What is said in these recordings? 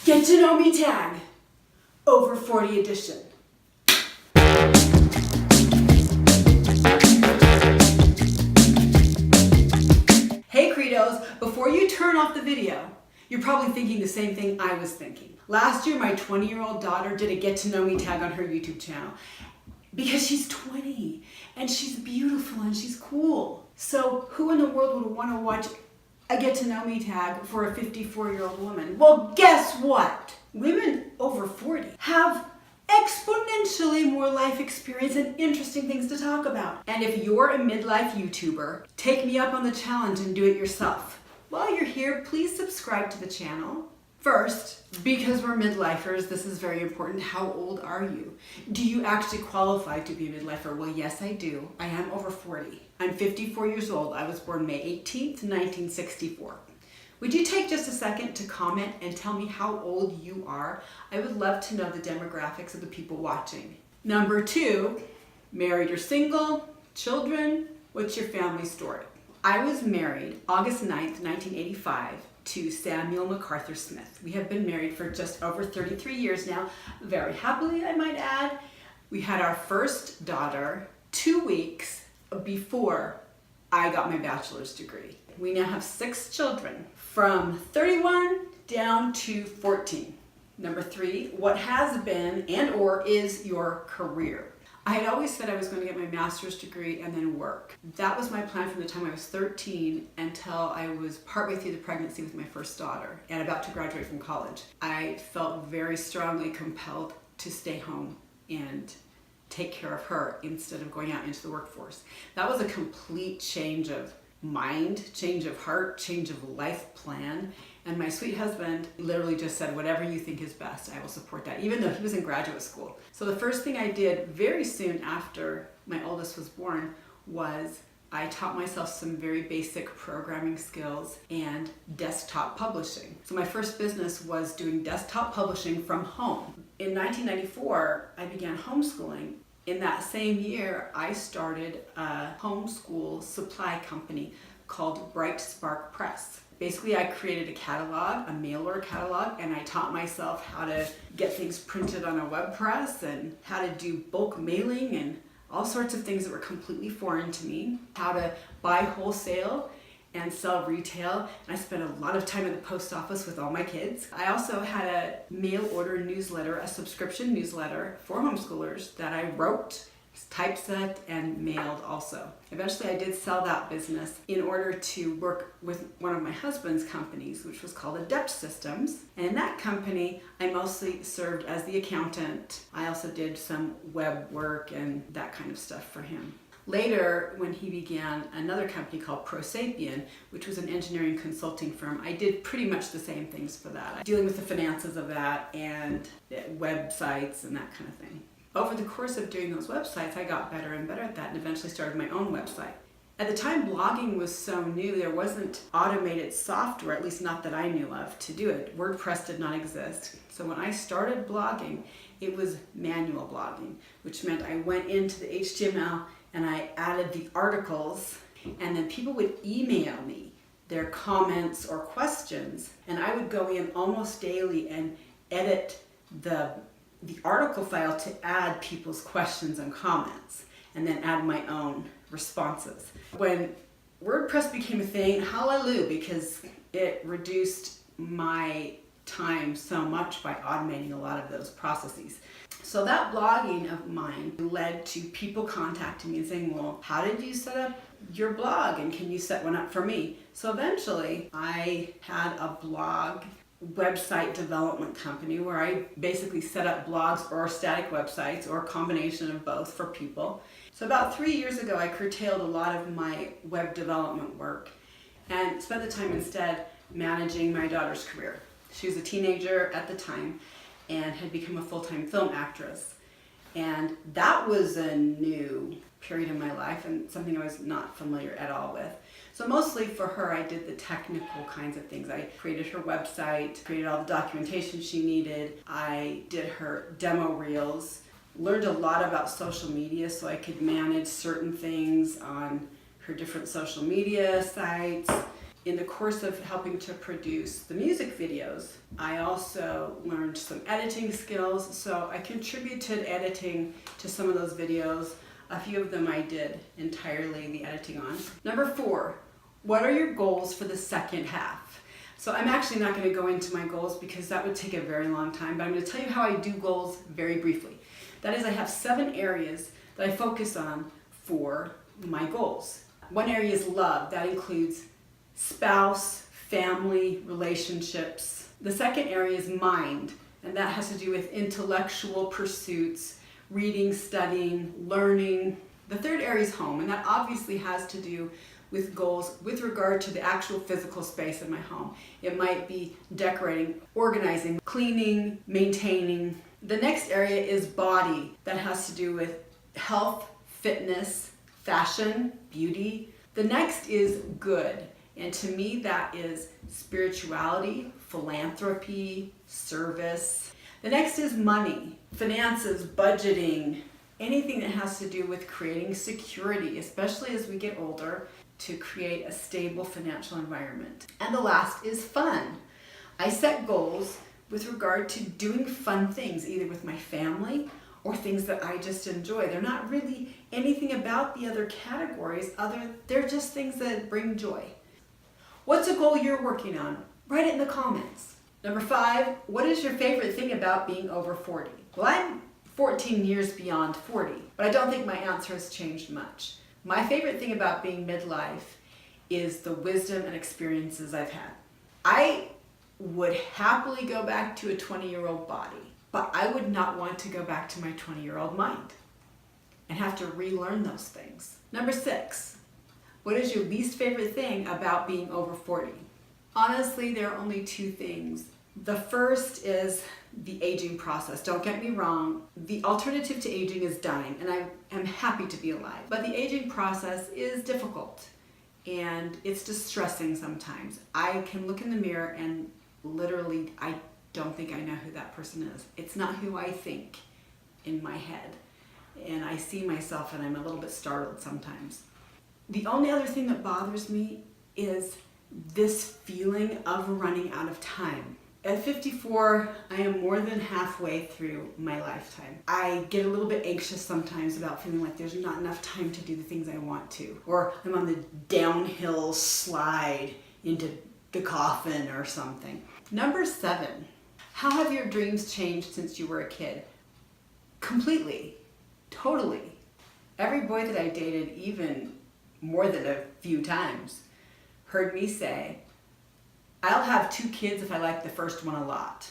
Get to know me tag, over 40 edition. Hey Credos, before you turn off the video, you're probably thinking the same thing I was thinking. Last year, my 20-year-old daughter did a get to know me tag on her YouTube channel because she's 20 and she's beautiful and she's cool. So who in the world would want to watch a get to know me tag for a 54-year-old woman? Well, guess what? Women over 40 have exponentially more life experience and interesting things to talk about. And if you're a midlife YouTuber, take me up on the challenge and do it yourself. While you're here, please subscribe to the channel. First, because we're midlifers, this is very important. How old are you? Do you actually qualify to be a midlifer? Well, yes, I do. I am over 40. I'm 54 years old. I was born May 18th, 1964. Would you take just a second to comment and tell me how old you are? I would love to know the demographics of the people watching. Number 2, married or single, children, what's your family story? I was married August 9th, 1985 to Samuel MacArthur Smith. We have been married for just over 33 years now, very happily I might add. We had our first daughter 2 weeks before I got my bachelor's degree. We now have 6 children, from 31 down to 14. Number 3, what has been and or is your career? I had always said I was going to get my master's degree and then work. That was my plan from the time I was 13 until I was partway through the pregnancy with my first daughter and about to graduate from college. I felt very strongly compelled to stay home and take care of her instead of going out into the workforce. That was a complete change of mind, change of heart, change of life plan. And my sweet husband literally just said, whatever you think is best, I will support that, even though he was in graduate school. So the first thing I did very soon after my oldest was born was I taught myself some very basic programming skills and desktop publishing. So my first business was doing desktop publishing from home. In 1994, I began homeschooling. In that same year, I started a homeschool supply company called Bright Spark Press. Basically, I created a catalog, a mail order catalog, and I taught myself how to get things printed on a web press and how to do bulk mailing and all sorts of things that were completely foreign to me, how to buy wholesale and sell retail. And I spent a lot of time at the post office with all my kids. I also had a mail order newsletter, a subscription newsletter for homeschoolers that I wrote, typeset, and mailed also. Eventually I did sell that business in order to work with one of my husband's companies, which was called Adept Systems. And in that company, I mostly served as the accountant. I also did some web work and that kind of stuff for him. Later, when he began another company called Prosapien, which was an engineering consulting firm, I did pretty much the same things for that, dealing with the finances of that and websites and that kind of thing. Over the course of doing those websites, I got better and better at that and eventually started my own website. At the time, blogging was so new, there wasn't automated software, at least not that I knew of, to do it. WordPress did not exist. So when I started blogging, it was manual blogging, which meant I went into the HTML and I added the articles, and then people would email me their comments or questions, and I would go in almost daily and edit the article file to add people's questions and comments, and then add my own responses. When WordPress became a thing, hallelujah, because it reduced my time so much by automating a lot of those processes. So that blogging of mine led to people contacting me and saying, well, how did you set up your blog, and can you set one up for me? So eventually I had a blog website development company where I basically set up blogs or static websites or a combination of both for people. So about 3 years ago, I curtailed a lot of my web development work and spent the time instead managing my daughter's career. She was a teenager at the time and had become a full-time film actress. And that was a new period in my life and something I was not familiar at all with. So mostly for her, I did the technical kinds of things. I created her website, created all the documentation she needed. I did her demo reels, learned a lot about social media so I could manage certain things on her different social media sites. In the course of helping to produce the music videos, I also learned some editing skills, so I contributed editing to some of those videos. A few of them I did entirely the editing on. Number 4, what are your goals for the second half? So I'm actually not going to go into my goals because that would take a very long time, but I'm going to tell you how I do goals very briefly. That is, I have 7 areas that I focus on for my goals. One area is love. That includes spouse, family, relationships. The second area is mind, and that has to do with intellectual pursuits, reading, studying, learning. The third area is home, and that obviously has to do with goals with regard to the actual physical space of my home. It might be decorating, organizing, cleaning, maintaining. The next area is body. That has to do with health, fitness, fashion, beauty. The next is good. And to me, that is spirituality, philanthropy, service. The next is money, finances, budgeting, anything that has to do with creating security, especially as we get older, to create a stable financial environment. And the last is fun. I set goals with regard to doing fun things, either with my family or things that I just enjoy. They're not really anything about the other categories, they're just things that bring joy. What's a goal you're working on? Write it in the comments. Number 5, what is your favorite thing about being over 40? Well, I'm 14 years beyond 40, but I don't think my answer has changed much. My favorite thing about being midlife is the wisdom and experiences I've had. I would happily go back to a 20-year-old body, but I would not want to go back to my 20-year-old mind and have to relearn those things. Number 6, what is your least favorite thing about being over 40? Honestly, there are only 2 things. The first is the aging process. Don't get me wrong, the alternative to aging is dying, and I am happy to be alive. But the aging process is difficult, and it's distressing sometimes. I can look in the mirror and literally, I don't think I know who that person is. It's not who I think in my head. And I see myself and I'm a little bit startled sometimes. The only other thing that bothers me is this feeling of running out of time. At 54, I am more than halfway through my lifetime. I get a little bit anxious sometimes about feeling like there's not enough time to do the things I want to, or I'm on the downhill slide into the coffin or something. Number 7, how have your dreams changed since you were a kid? Completely, totally. Every boy that I dated, even more than a few times, heard me say, I'll have 2 kids if I like the first one a lot.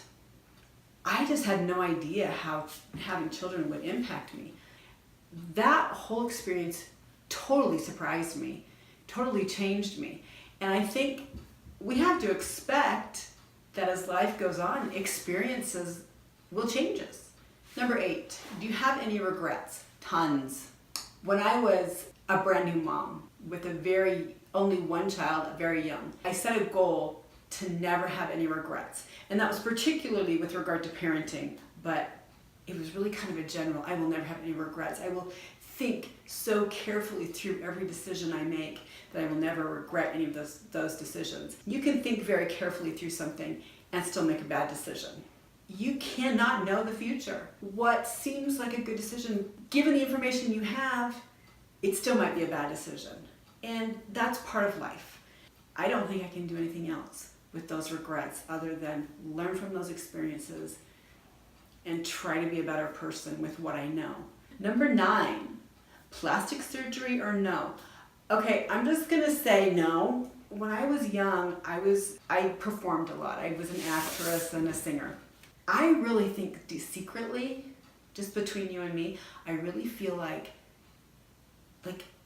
I just had no idea how having children would impact me. That whole experience totally surprised me, totally changed me. And I think we have to expect that as life goes on, experiences will change us. Number 8, do you have any regrets? Tons. When I was a brand new mom with only one child, very young, I set a goal to never have any regrets. And that was particularly with regard to parenting, but it was really kind of a general, I will never have any regrets. I will think so carefully through every decision I make that I will never regret any of those decisions. You can think very carefully through something and still make a bad decision. You cannot know the future. What seems like a good decision, given the information you have, it still might be a bad decision. And that's part of life. I don't think I can do anything else with those regrets other than learn from those experiences and try to be a better person with what I know. Number 9, plastic surgery or no? Okay, I'm just gonna say no. When I was young, I performed a lot. I was an actress and a singer. I really think secretly, just between you and me, I really feel like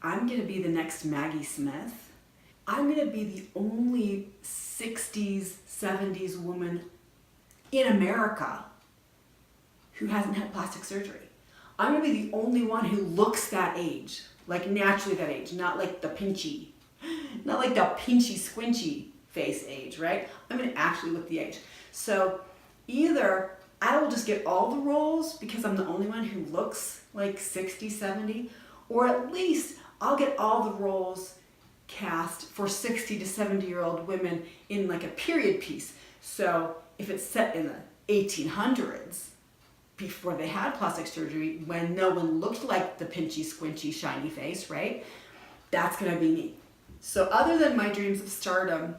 I'm gonna be the next Maggie Smith. I'm gonna be the only 60s, 70s woman in America who hasn't had plastic surgery. I'm gonna be the only one who looks that age, like naturally that age, not like the pinchy squinchy face age, right? I'm gonna actually look the age. So either I will just get all the roles because I'm the only one who looks like 60, 70, or at least I'll get all the roles cast for 60 to 70-year-old women in like a period piece. So if it's set in the 1800s, before they had plastic surgery, when no one looked like the pinchy, squinchy, shiny face, right? That's gonna be me. So other than my dreams of stardom,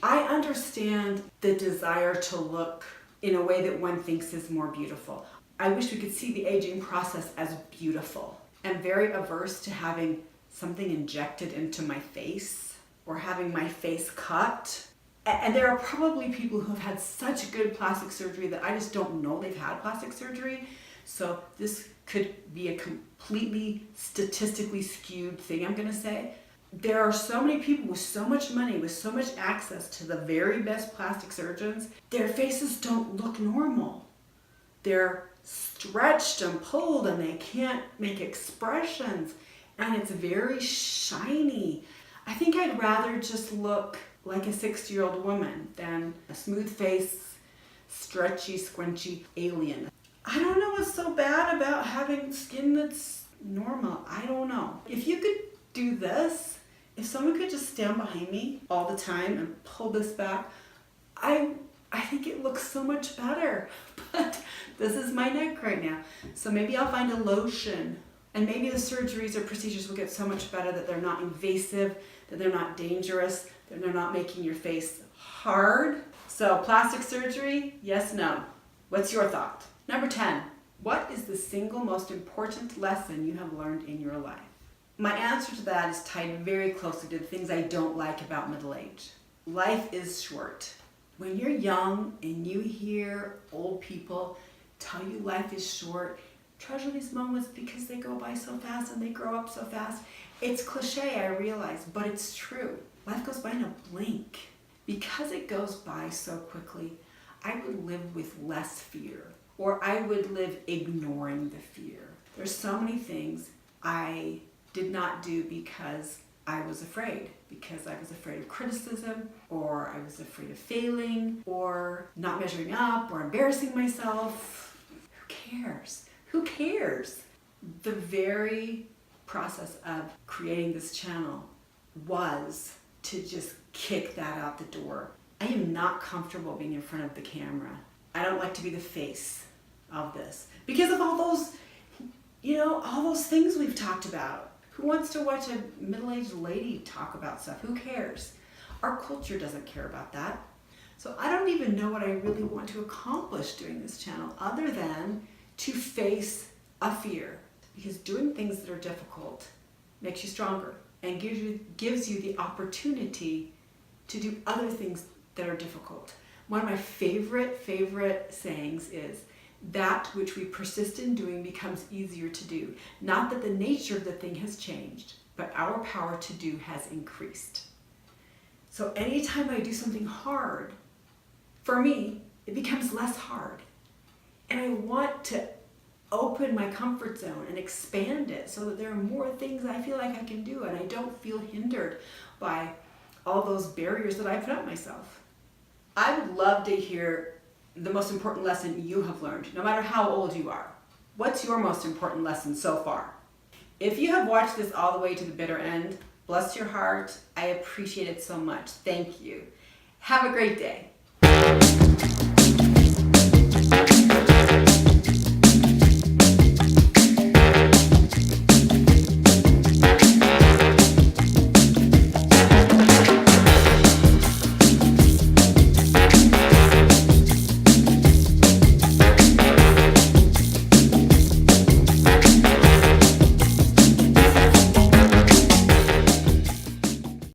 I understand the desire to look in a way that one thinks is more beautiful. I wish we could see the aging process as beautiful. I'm very averse to having something injected into my face or having my face cut. And there are probably people who have had such good plastic surgery that I just don't know they've had plastic surgery. So this could be a completely statistically skewed thing, I'm gonna say. There are so many people with so much money, with so much access to the very best plastic surgeons, their faces don't look normal. They're stretched and pulled and they can't make expressions, and it's very shiny. I think I'd rather just look like a 60-year-old woman than a smooth face, stretchy, squinchy alien. I don't know what's so bad about having skin that's normal. I don't know. If you could do this, if someone could just stand behind me all the time and pull this back, I think it looks so much better. But this is my neck right now. So maybe I'll find a lotion, and maybe the surgeries or procedures will get so much better that they're not invasive, that they're not dangerous, that they're not making your face hard. So plastic surgery, yes, no. What's your thought? Number 10, what is the single most important lesson you have learned in your life? My answer to that is tied very closely to the things I don't like about middle age. Life is short. When you're young and you hear old people tell you life is short, treasure these moments because they go by so fast and they grow up so fast. It's cliche, I realize, but it's true. Life goes by in a blink. Because it goes by so quickly, I would live with less fear, or I would live ignoring the fear. There's so many things I did not do because I was afraid. Because I was afraid of criticism, or I was afraid of failing, or not measuring up, or embarrassing myself. Who cares? Who cares? The very process of creating this channel was to just kick that out the door. I am not comfortable being in front of the camera. I don't like to be the face of this because of all those, all those things we've talked about. Who wants to watch a middle-aged lady talk about stuff? Who cares? Our culture doesn't care about that. So I don't even know what I really want to accomplish doing this channel other than to face a fear. Because doing things that are difficult makes you stronger and gives you the opportunity to do other things that are difficult. One of my favorite sayings is, that which we persist in doing becomes easier to do. Not that the nature of the thing has changed, but our power to do has increased. So anytime I do something hard, for me, it becomes less hard. And I want to open my comfort zone and expand it so that there are more things I feel like I can do and I don't feel hindered by all those barriers that I put up myself. I would love to hear the most important lesson you have learned, no matter how old you are. What's your most important lesson so far? If you have watched this all the way to the bitter end, bless your heart. I appreciate it so much. Thank you. Have a great day.